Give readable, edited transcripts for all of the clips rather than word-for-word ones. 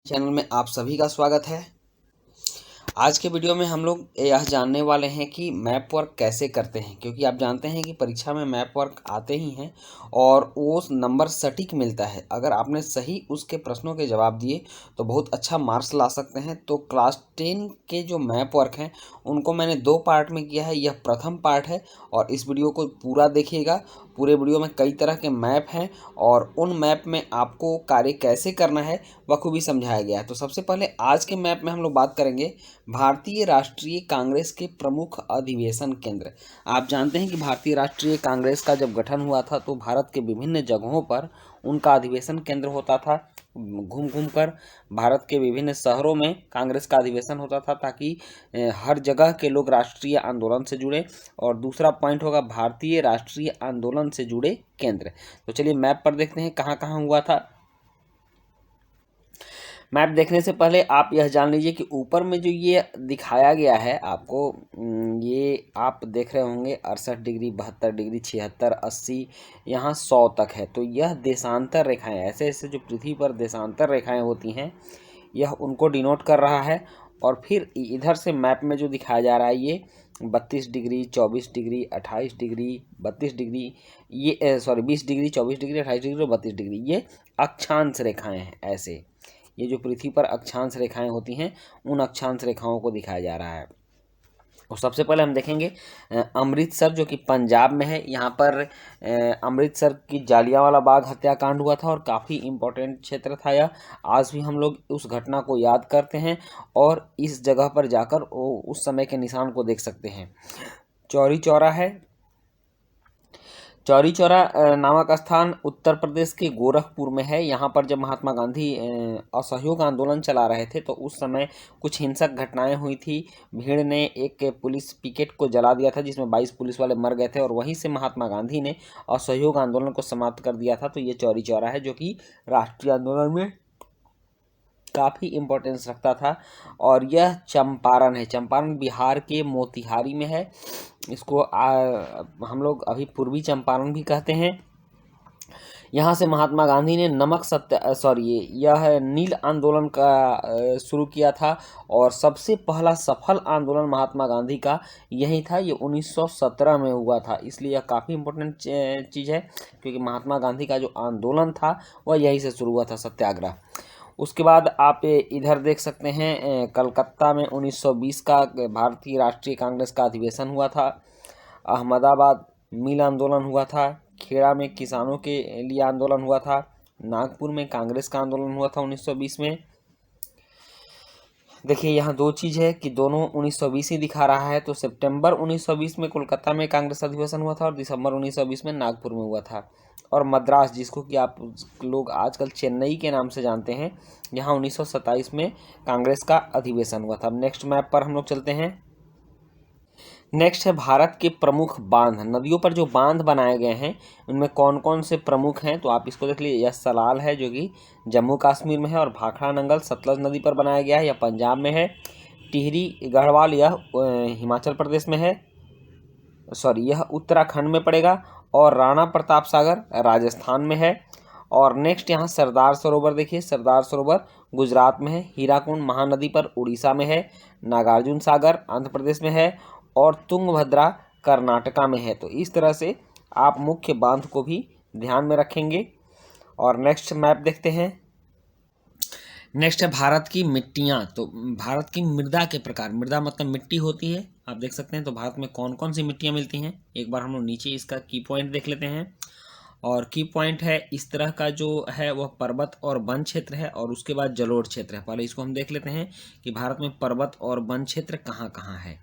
Channel में आप सभी का स्वागत है। आज के वीडियो में हम लोग यह जानने वाले हैं कि मैप वर्क कैसे करते हैं, क्योंकि आप जानते हैं कि परीक्षा में मैप वर्क आते ही हैं और वो नंबर सटीक मिलता है। अगर आपने सही उसके प्रश्नों के जवाब दिए तो बहुत अच्छा मार्क्स ला सकते हैं। तो क्लास 10 के जो मैप वर्क हैं उनको मैंने 2 पार्ट में किया है। यह प्रथम पार्ट है और इस वीडियो को पूरा देखिएगा। पूरे वीडियो में कई तरह के मैप हैं और उन मैप में आपको कार्य कैसे करना है बखूबी समझाया गया है। तो सबसे पहले आज के मैप में हम लोग बात करेंगे भारतीय राष्ट्रीय कांग्रेस के प्रमुख अधिवेशन केंद्र। आप जानते हैं कि भारतीय राष्ट्रीय कांग्रेस का जब गठन हुआ था तो भारत के विभिन्न जगहों पर उनका अधिवेशन केंद्र होता था। घूम घूम कर भारत के विभिन्न शहरों में कांग्रेस का अधिवेशन होता था ताकि हर जगह के लोग राष्ट्रीय आंदोलन से जुड़े। और दूसरा पॉइंट होगा भारतीय राष्ट्रीय आंदोलन से जुड़े केंद्र। तो चलिए मैप पर देखते हैं कहाँ कहाँ हुआ था। मैप देखने से पहले आप यह जान लीजिए कि ऊपर में जो ये दिखाया गया है आपको, ये आप देख रहे होंगे 68 डिग्री, 72 डिग्री, 76, 80, यहाँ 100 तक है। तो यह देशांतर रेखाएं, ऐसे ऐसे जो पृथ्वी पर देशांतर रेखाएं होती हैं यह उनको डिनोट कर रहा है। और फिर इधर से मैप में जो दिखाया जा रहा है ये 32 डिग्री, 24 डिग्री, 28 डिग्री, 32 डिग्री, ये 20 डिग्री, 24 डिग्री, 28 डिग्री और 32 डिग्री, ये अक्षांश रेखाएं हैं। ऐसे ये जो पृथ्वी पर अक्षांश रेखाएं होती हैं उन अक्षांश रेखाओं को दिखाया जा रहा है। और सबसे पहले हम देखेंगे अमृतसर, जो कि पंजाब में है। यहाँ पर अमृतसर की जालियांवाला बाग हत्याकांड हुआ था और काफ़ी इम्पोर्टेंट क्षेत्र था यह। आज भी हम लोग उस घटना को याद करते हैं और इस जगह पर जाकर उस समय के निशान को देख सकते हैं। चौरी चौरा है। चौरी चौरा नामक स्थान उत्तर प्रदेश के गोरखपुर में है। यहाँ पर जब महात्मा गांधी असहयोग आंदोलन चला रहे थे तो उस समय कुछ हिंसक घटनाएं हुई थी। भीड़ ने एक पुलिस पिकेट को जला दिया था जिसमें 22 पुलिस वाले मर गए थे और वहीं से महात्मा गांधी ने असहयोग आंदोलन को समाप्त कर दिया था। तो ये चौरी चौरा है जो कि राष्ट्रीय आंदोलन में काफ़ी इम्पोर्टेंस रखता था। और यह चंपारण है। चंपारण बिहार के मोतिहारी में है। इसको हम लोग अभी पूर्वी चंपारण भी कहते हैं। यहाँ से महात्मा गांधी ने यह नील आंदोलन का शुरू किया था और सबसे पहला सफल आंदोलन महात्मा गांधी का यही था। ये 1917 में हुआ था, इसलिए यह काफ़ी इम्पोर्टेंट चीज़ है क्योंकि महात्मा गांधी का जो आंदोलन था वह यहीं से शुरू हुआ था, सत्याग्रह। उसके बाद आप इधर देख सकते हैं कलकत्ता में 1920 का भारतीय राष्ट्रीय कांग्रेस का अधिवेशन हुआ था। अहमदाबाद मिल आंदोलन हुआ था। खेड़ा में किसानों के लिए आंदोलन हुआ था। नागपुर में कांग्रेस का आंदोलन हुआ था 1920 में। देखिए यहाँ दो चीज़ है कि दोनों 1920 ही दिखा रहा है। तो सितंबर 1920 में कोलकाता में कांग्रेस अधिवेशन हुआ था और दिसंबर 1920 में नागपुर में हुआ था। और मद्रास, जिसको कि आप लोग आजकल चेन्नई के नाम से जानते हैं, यहाँ 1927 में कांग्रेस का अधिवेशन हुआ था। अब नेक्स्ट मैप पर हम लोग चलते हैं। नेक्स्ट है भारत के प्रमुख बांध। नदियों पर जो बांध बनाए गए हैं उनमें कौन कौन से प्रमुख हैं तो आप इसको देख लीजिए। यह सलाल है जो कि जम्मू कश्मीर में है और भाखड़ा नंगल सतलज नदी पर बनाया गया है, यह पंजाब में है। टिहरी गढ़वाल यह हिमाचल प्रदेश में है, यह उत्तराखंड में पड़ेगा। और राणा प्रताप सागर राजस्थान में है। और नेक्स्ट यहाँ सरदार सरोवर देखिए, सरदार सरोवर गुजरात में है। हीराकुंड महानदी पर उड़ीसा में है। नागार्जुन सागर आंध्र प्रदेश में है और तुंगभद्रा कर्नाटका में है। तो इस तरह से आप मुख्य बांध को भी ध्यान में रखेंगे। और नेक्स्ट मैप देखते हैं। नेक्स्ट है भारत की मिट्टियाँ। तो भारत की मृदा के प्रकार, मृदा मतलब मिट्टी होती है, आप देख सकते हैं। तो भारत में कौन कौन सी मिट्टियाँ मिलती हैं एक बार हम लोग नीचे इसका की पॉइंट देख लेते हैं। और की पॉइंट है इस तरह का जो है वह पर्वत और वन क्षेत्र है और उसके बाद जलोढ़ क्षेत्र है। पहले इसको हम देख लेते हैं कि भारत में पर्वत और वन क्षेत्र कहाँ कहाँ है।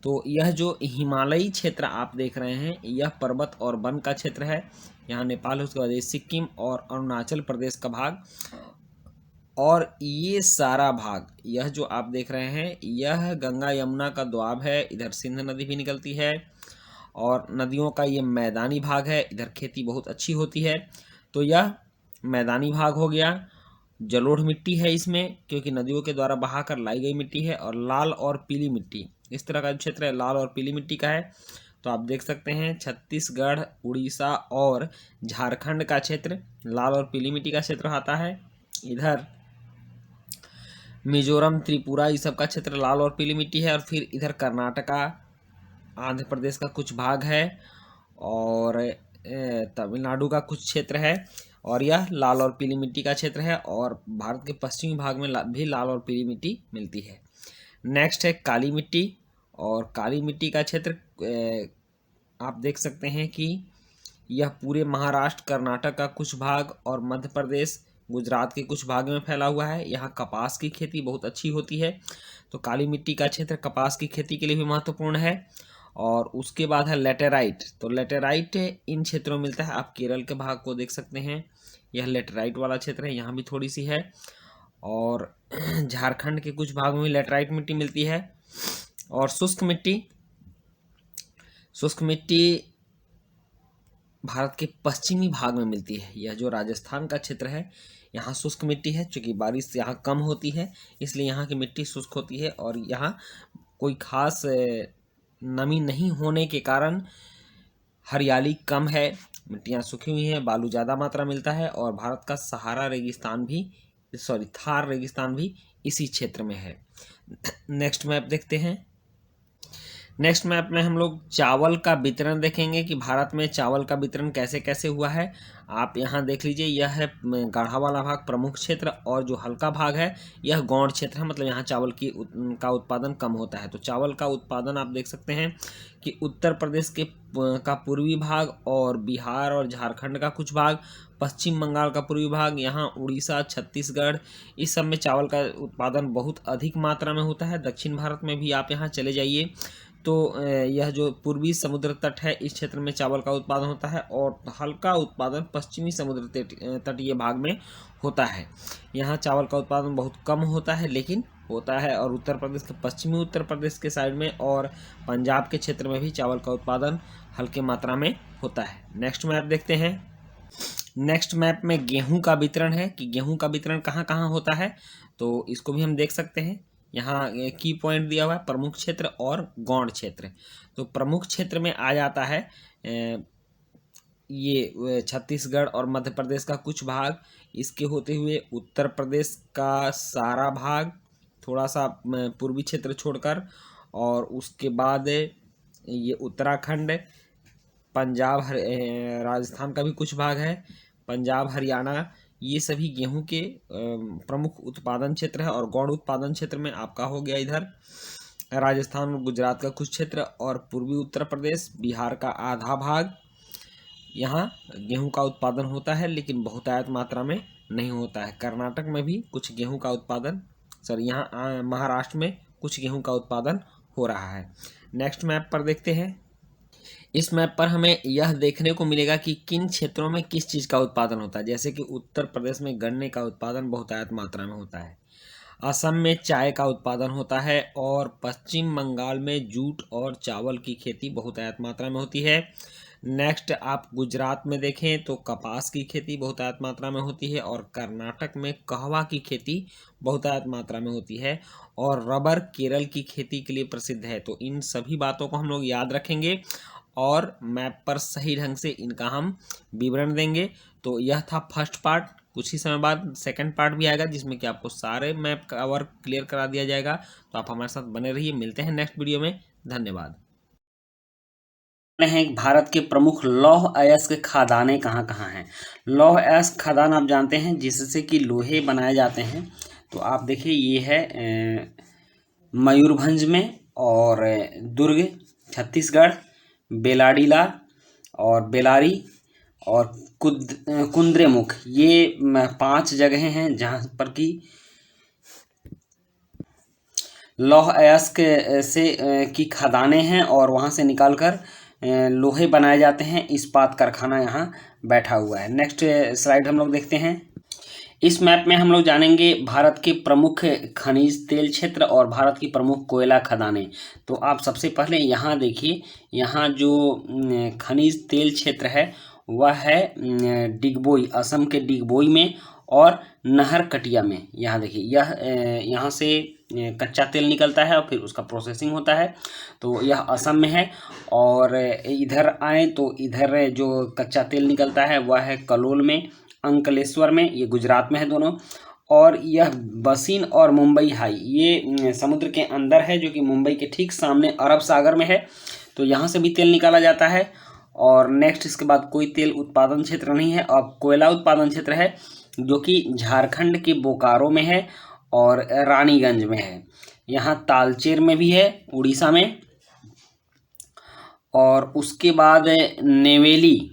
तो यह जो हिमालयी क्षेत्र आप देख रहे हैं यह पर्वत और वन का क्षेत्र है। यहाँ नेपाल है, उसके बाद सिक्किम और अरुणाचल प्रदेश का भाग। और ये सारा भाग, यह जो आप देख रहे हैं यह गंगा यमुना का दोआब है। इधर सिंध नदी भी निकलती है और नदियों का ये मैदानी भाग है। इधर खेती बहुत अच्छी होती है। तो यह मैदानी भाग हो गया। जलोढ़ मिट्टी है इसमें क्योंकि नदियों के द्वारा बहाकर लाई गई मिट्टी है। और लाल और पीली मिट्टी, इस तरह का क्षेत्र है लाल और पीली मिट्टी का है। तो आप देख सकते हैं छत्तीसगढ़, उड़ीसा और झारखंड का क्षेत्र लाल और पीली मिट्टी का क्षेत्र आता है। इधर मिजोरम, त्रिपुरा, ये सब का क्षेत्र लाल और पीली मिट्टी है। और फिर इधर कर्नाटका, आंध्र प्रदेश का कुछ भाग है और तमिलनाडु का कुछ क्षेत्र है और यह लाल और पीली मिट्टी का क्षेत्र है। और भारत के पश्चिमी भाग में भी लाल और पीली मिट्टी मिलती है। नेक्स्ट है काली मिट्टी, और काली मिट्टी का क्षेत्र आप देख सकते हैं कि यह पूरे महाराष्ट्र, कर्नाटक का कुछ भाग और मध्य प्रदेश, गुजरात के कुछ भाग में फैला हुआ है। यहाँ कपास की खेती बहुत अच्छी होती है, तो काली मिट्टी का क्षेत्र कपास की खेती के लिए भी महत्वपूर्ण है। और उसके बाद है लेटेराइट, तो लेटेराइट इन क्षेत्रों में मिलता है। आप केरल के भाग को देख सकते हैं, यह लेटेराइट वाला क्षेत्र है, यहाँ भी थोड़ी सी है। और झारखंड के कुछ भागों में लेटेराइट मिट्टी मिलती है। और शुष्क मिट्टी भारत के पश्चिमी भाग में मिलती है। यह जो राजस्थान का क्षेत्र है, यहाँ शुष्क मिट्टी है, क्योंकि बारिश यहाँ कम होती है इसलिए यहाँ की मिट्टी शुष्क होती है। और यहाँ कोई खास नमी नहीं होने के कारण हरियाली कम है, मिट्टियाँ सूखी हुई हैं, बालू ज़्यादा मात्रा मिलता है। और भारत का थार रेगिस्तान भी इसी क्षेत्र में है। नेक्स्ट मैप देखते हैं। नेक्स्ट मैप में हम लोग चावल का वितरण देखेंगे कि भारत में चावल का वितरण कैसे कैसे हुआ है। आप यहाँ देख लीजिए, यह है गाढ़ा वाला भाग प्रमुख क्षेत्र, और जो हल्का भाग है यह गौण क्षेत्र है, मतलब यहाँ चावल का उत्पादन कम होता है। तो चावल का उत्पादन आप देख सकते हैं कि उत्तर प्रदेश का पूर्वी भाग और बिहार और झारखंड का कुछ भाग, पश्चिम बंगाल का पूर्वी भाग, यहाँ उड़ीसा, छत्तीसगढ़, इस सब में चावल का उत्पादन बहुत अधिक मात्रा में होता है। दक्षिण भारत में भी आप यहाँ चले जाइए तो यह जो पूर्वी समुद्र तट है इस क्षेत्र में चावल का उत्पादन होता है, और हल्का उत्पादन पश्चिमी समुद्र तटीय भाग में होता है। यहाँ चावल का उत्पादन बहुत कम होता है लेकिन होता है। और उत्तर प्रदेश के पश्चिमी उत्तर प्रदेश के साइड में और पंजाब के क्षेत्र में भी चावल का उत्पादन हल्के मात्रा में होता है। नेक्स्ट मैप देखते हैं। नेक्स्ट मैप में गेहूं का वितरण है कि गेहूं का वितरण कहाँ कहाँ होता है, तो इसको भी हम देख सकते हैं। यहाँ की पॉइंट दिया हुआ है प्रमुख क्षेत्र और गौण क्षेत्र। तो प्रमुख क्षेत्र में आ जाता है ये छत्तीसगढ़ और मध्य प्रदेश का कुछ भाग, इसके होते हुए उत्तर प्रदेश का सारा भाग, थोड़ा सा पूर्वी क्षेत्र छोड़कर, और उसके बाद ये उत्तराखंड, पंजाब, राजस्थान का भी कुछ भाग है, पंजाब, हरियाणा, ये सभी गेहूं के प्रमुख उत्पादन क्षेत्र है। और गौण उत्पादन क्षेत्र में आपका हो गया इधर राजस्थान और गुजरात का कुछ क्षेत्र, और पूर्वी उत्तर प्रदेश, बिहार का आधा भाग, यहाँ गेहूं का उत्पादन होता है लेकिन बहुतायत मात्रा में नहीं होता है। कर्नाटक में भी कुछ गेहूं का उत्पादन, यहाँ महाराष्ट्र में कुछ गेहूं का उत्पादन हो रहा है। नेक्स्ट मैप पर देखते हैं। इस मैप पर हमें यह देखने को मिलेगा कि किन क्षेत्रों में किस चीज़ का उत्पादन होता है। जैसे कि उत्तर प्रदेश में गन्ने का उत्पादन बहुतायत मात्रा में होता है, असम में चाय का उत्पादन होता है, और पश्चिम बंगाल में जूट और चावल की खेती बहुतायत मात्रा में होती है। नेक्स्ट आप गुजरात में देखें तो कपास की खेती बहुतायत मात्रा में होती है, और कर्नाटक में कहवा की खेती बहुतायत मात्रा में होती है, और रबर केरल की खेती के लिए प्रसिद्ध है। तो इन सभी बातों को हम लोग याद रखेंगे और मैप पर सही ढंग से इनका हम विवरण देंगे। तो यह था फर्स्ट पार्ट। कुछ ही समय बाद सेकंड पार्ट भी आएगा जिसमें कि आपको सारे मैप का वर्क क्लियर करा दिया जाएगा। तो आप हमारे साथ बने रहिए, मिलते हैं नेक्स्ट वीडियो में। धन्यवाद। हैं भारत के प्रमुख लौह अयस्क खदानें कहाँ कहाँ हैं। लौह अयस्क खदान आप जानते हैं जिससे कि लोहे बनाए जाते हैं। तो आप देखिए ये है मयूरभंज में, और दुर्ग छत्तीसगढ़, बेलाडीला और बेलारी और कुद्रेमुख, ये 5 जगहें हैं जहाँ पर कि लौह अयस्क से की खदानें हैं, और वहाँ से निकालकर लोहे बनाए जाते हैं। इस्पात कारखाना यहाँ बैठा हुआ है। नेक्स्ट स्लाइड हम लोग देखते हैं। इस मैप में हम लोग जानेंगे भारत के प्रमुख खनिज तेल क्षेत्र और भारत की प्रमुख कोयला खदानें। तो आप सबसे पहले यहाँ देखिए, यहाँ जो खनिज तेल क्षेत्र है वह है डिगबोई, असम के डिगबोई में, और नहर कटिया में। यहाँ देखिए, यह यहाँ से कच्चा तेल निकलता है और फिर उसका प्रोसेसिंग होता है। तो यह असम में है। और इधर आए तो इधर जो कच्चा तेल निकलता है वह है कलोल में, अंकलेश्वर में, ये गुजरात में है दोनों। और यह बसीन और मुंबई हाई, ये समुद्र के अंदर है, जो कि मुंबई के ठीक सामने अरब सागर में है। तो यहाँ से भी तेल निकाला जाता है। और नेक्स्ट इसके बाद कोई तेल उत्पादन क्षेत्र नहीं है। अब कोयला उत्पादन क्षेत्र है, जो कि झारखंड के बोकारो में है और रानीगंज में है। यहाँ तालचेर में भी है, उड़ीसा में। और उसके बाद नेवेली,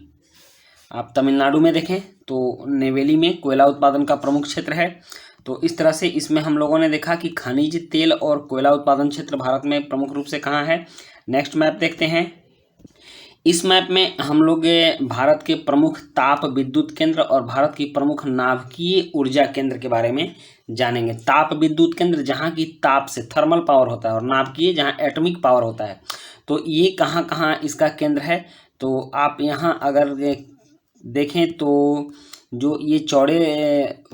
आप तमिलनाडु में देखें तो नेवेली में कोयला उत्पादन का प्रमुख क्षेत्र है। तो इस तरह से इसमें हम लोगों ने देखा कि खनिज तेल और कोयला उत्पादन क्षेत्र भारत में प्रमुख रूप से कहाँ है। नेक्स्ट मैप देखते हैं। इस मैप में हम लोग भारत के प्रमुख ताप विद्युत केंद्र और भारत की प्रमुख नाभिकीय ऊर्जा केंद्र के बारे में जानेंगे। ताप विद्युत केंद्र जहाँ की ताप से थर्मल पावर होता है, और नाभिकीय जहाँ एटॉमिक पावर होता है। तो ये कहाँ कहाँ इसका केंद्र है, तो आप यहाँ अगर देखें तो जो ये चौड़े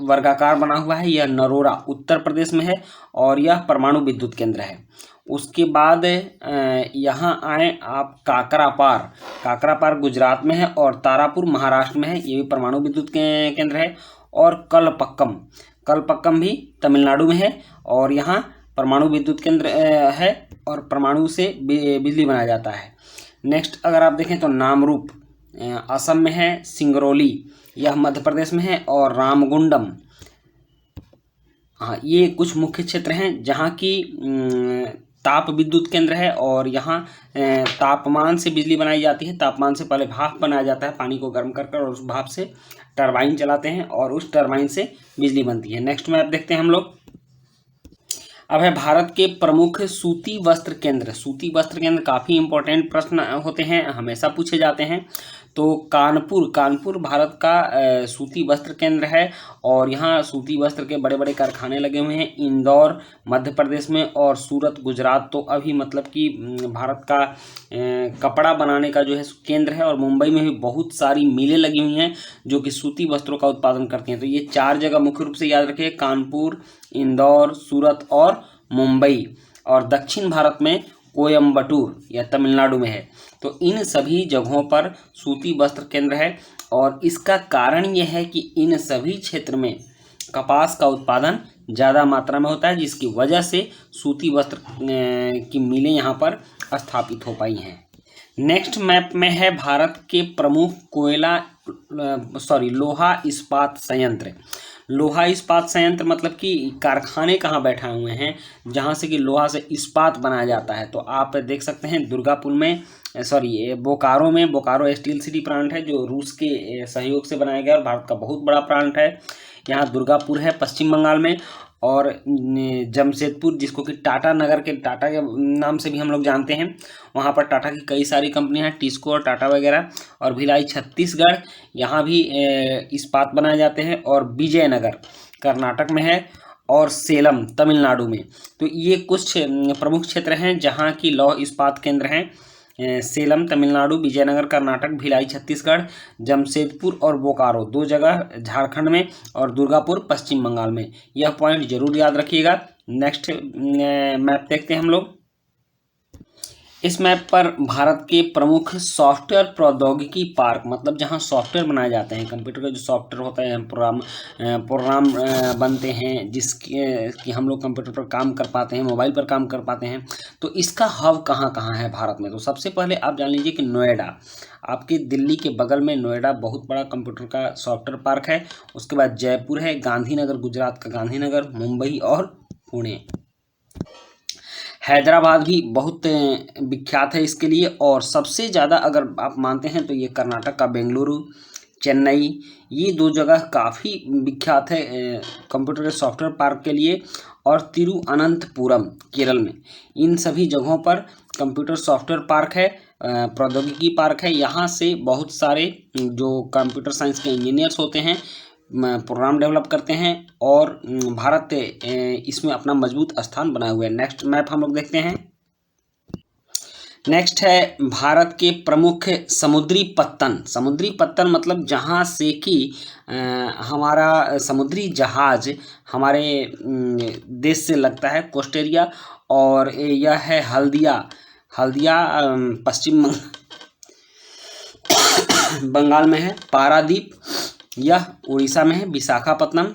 वर्गाकार बना हुआ है, यह नरोरा उत्तर प्रदेश में है और यह परमाणु विद्युत केंद्र है। उसके बाद यहाँ आए आप काकरापार, काकरापार गुजरात में है और तारापुर महाराष्ट्र में है, ये भी परमाणु विद्युत केंद्र है। और कलपक्कम, कलपक्कम भी तमिलनाडु में है और यहाँ परमाणु विद्युत केंद्र है और परमाणु से बिजली बनाया जाता है। नेक्स्ट अगर आप देखें तो नामरूप असम में है, सिंगरौली यह मध्य प्रदेश में है और रामगुंडम, हाँ ये कुछ मुख्य क्षेत्र हैं जहाँ की ताप विद्युत केंद्र है। और यहाँ तापमान से बिजली बनाई जाती है। तापमान से पहले भाप बनाया जाता है, पानी को गर्म कर और उस भाप से टरबाइन चलाते हैं और उस टरबाइन से बिजली बनती है। नेक्स्ट मैप देखते हैं हम लोग। अब है भारत के प्रमुख सूती वस्त्र केंद्र। सूती वस्त्र केंद्र काफ़ी इंपॉर्टेंट प्रश्न होते हैं, हमेशा पूछे जाते हैं। तो कानपुर, कानपुर भारत का सूती वस्त्र केंद्र है और यहाँ सूती वस्त्र के बड़े बड़े कारखाने लगे हुए हैं। इंदौर मध्य प्रदेश में और सूरत गुजरात तो अभी मतलब कि भारत का कपड़ा बनाने का जो है केंद्र है। और मुंबई में भी बहुत सारी मिलें लगी हुई हैं जो कि सूती वस्त्रों का उत्पादन करती हैं। तो ये 4 जगह मुख्य रूप से याद रखिए, कानपुर, इंदौर, सूरत और मुंबई। और दक्षिण भारत में कोयम्बटूर या तमिलनाडु में है। तो इन सभी जगहों पर सूती वस्त्र केंद्र है और इसका कारण यह है कि इन सभी क्षेत्र में कपास का उत्पादन ज़्यादा मात्रा में होता है, जिसकी वजह से सूती वस्त्र की मिलें यहाँ पर स्थापित हो पाई हैं। नेक्स्ट मैप में है भारत के प्रमुख लोहा इस्पात संयंत्र। लोहा इस्पात संयंत्र मतलब कि कारखाने कहाँ बैठा हुए हैं जहाँ से कि लोहा से इस्पात बनाया जाता है। तो आप देख सकते हैं दुर्गापुर में बोकारो में, बोकारो स्टील सिटी प्लांट है जो रूस के सहयोग से बनाया गया और भारत का बहुत बड़ा प्लांट है। यहाँ दुर्गापुर है पश्चिम बंगाल में। और जमशेदपुर, जिसको कि टाटा नगर के टाटा के नाम से भी हम लोग जानते हैं, वहाँ पर टाटा की कई सारी कंपनियां हैं, टिस्को और टाटा वगैरह। और भिलाई छत्तीसगढ़, यहाँ भी इस्पात बनाए जाते हैं। और विजयनगर कर्नाटक में है और सेलम तमिलनाडु में। तो ये कुछ प्रमुख क्षेत्र हैं जहाँ की लौह इस्पात केंद्र हैं। सेलम तमिलनाडु, विजयनगर कर्नाटक, भिलाई छत्तीसगढ़, जमशेदपुर और बोकारो 2 जगह झारखंड में और दुर्गापुर पश्चिम बंगाल में। यह पॉइंट जरूर याद रखिएगा। नेक्स्ट मैप देखते हैं हम लोग। इस मैप पर भारत के प्रमुख सॉफ्टवेयर प्रौद्योगिकी पार्क, मतलब जहां सॉफ्टवेयर बनाए जाते हैं, कंप्यूटर का जो सॉफ्टवेयर होता है, प्रोग्राम बनते हैं जिसके कि हम लोग कंप्यूटर पर काम कर पाते हैं, मोबाइल पर काम कर पाते हैं। तो इसका हब कहाँ कहाँ है भारत में। तो सबसे पहले आप जान लीजिए कि नोएडा, आपके दिल्ली के बगल में नोएडा बहुत बड़ा कंप्यूटर का सॉफ्टवेयर पार्क है। उसके बाद जयपुर है, गांधीनगर गुजरात का गांधीनगर, मुंबई और पुणे। हैदराबाद भी बहुत विख्यात है इसके लिए। और सबसे ज़्यादा अगर आप मानते हैं तो ये कर्नाटक का बेंगलुरु, चेन्नई, ये 2 जगह काफ़ी विख्यात है कंप्यूटर के सॉफ्टवेयर पार्क के लिए। और तिरुअनंतपुरम केरल में, इन सभी जगहों पर कंप्यूटर सॉफ्टवेयर पार्क है, प्रौद्योगिकी पार्क है। यहाँ से बहुत सारे जो कंप्यूटर साइंस के इंजीनियर्स होते हैं प्रोग्राम डेवलप करते हैं और भारत इसमें अपना मजबूत स्थान बनाए हुए है। नेक्स्ट मैप हम लोग देखते हैं। नेक्स्ट है भारत के प्रमुख समुद्री पत्तन। समुद्री पत्तन मतलब जहाँ से कि हमारा समुद्री जहाज हमारे देश से लगता है, कोस्टेरिया। और यह है हल्दिया, हल्दिया पश्चिम बंगाल में है। पारादीप यह उड़ीसा में है। विशाखापत्तनम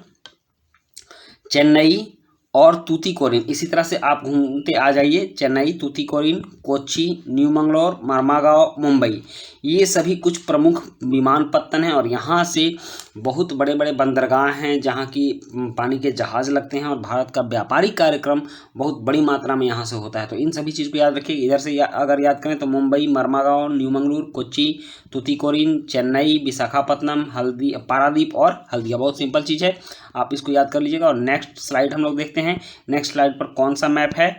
चेन्नई और तूतीकोरिन। इसी तरह से आप घूमते आ जाइए, चेन्नई, तूतीकोरिन, कोच्चि, न्यू मंगलोर, मरमागांव, मुंबई, ये सभी कुछ प्रमुख विमानपत्तन हैं और यहाँ से बहुत बड़े बड़े बंदरगाह हैं जहाँ की पानी के जहाज़ लगते हैं और भारत का व्यापारिक कार्यक्रम बहुत बड़ी मात्रा में यहाँ से होता है। तो इन सभी चीज़ को याद रखिए। इधर से अगर याद करें तो मुंबई, मरमागांव, न्यू मंगलूर, कोच्चि, तूतीकोरिन, चेन्नई, विशाखापत्तनम, पारादीप और हल्दिया। बहुत सिंपल चीज़ है, आप इसको याद कर लीजिएगा। और नेक्स्ट स्लाइड हम लोग देखते हैं। नेक्स्ट स्लाइड पर कौन सा मैप है?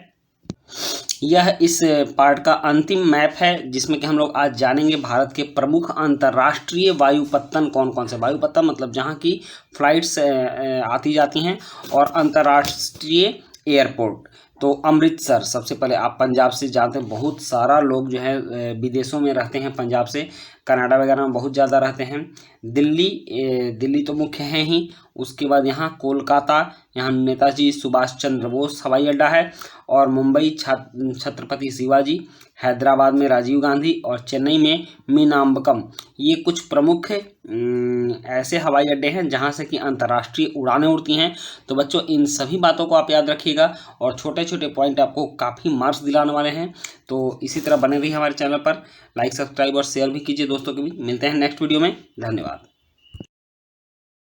यह इस पार्ट का अंतिम मैप है जिसमें कि हम लोग आज जानेंगे भारत के प्रमुख अंतर्राष्ट्रीय वायुपत्तन कौन कौन से। वायुपत्तन मतलब जहाँ की फ्लाइट्स आती जाती हैं, और अंतर्राष्ट्रीय एयरपोर्ट तो अमृतसर सबसे पहले। आप पंजाब से जानते हैं बहुत सारा लोग जो है विदेशों में रहते हैं, पंजाब से कनाडा वगैरह में बहुत ज़्यादा रहते हैं। दिल्ली तो मुख्य है ही। उसके बाद यहाँ कोलकाता, यहाँ नेताजी सुभाष चंद्र बोस हवाई अड्डा है। और मुंबई छत्रपति शिवाजी, हैदराबाद में राजीव गांधी और चेन्नई में मीनाम्बकम। ये कुछ प्रमुख ऐसे हवाई अड्डे हैं जहाँ से कि अंतर्राष्ट्रीय उड़ानें उड़ती हैं। तो बच्चों इन सभी बातों को आप याद रखिएगा और छोटे छोटे पॉइंट आपको काफ़ी मार्क्स दिलाने वाले हैं। तो इसी तरह बने रहिए हमारे चैनल पर, लाइक, सब्सक्राइब और शेयर भी कीजिए दोस्तों के बीच। मिलते हैं नेक्स्ट वीडियो में, धन्यवाद।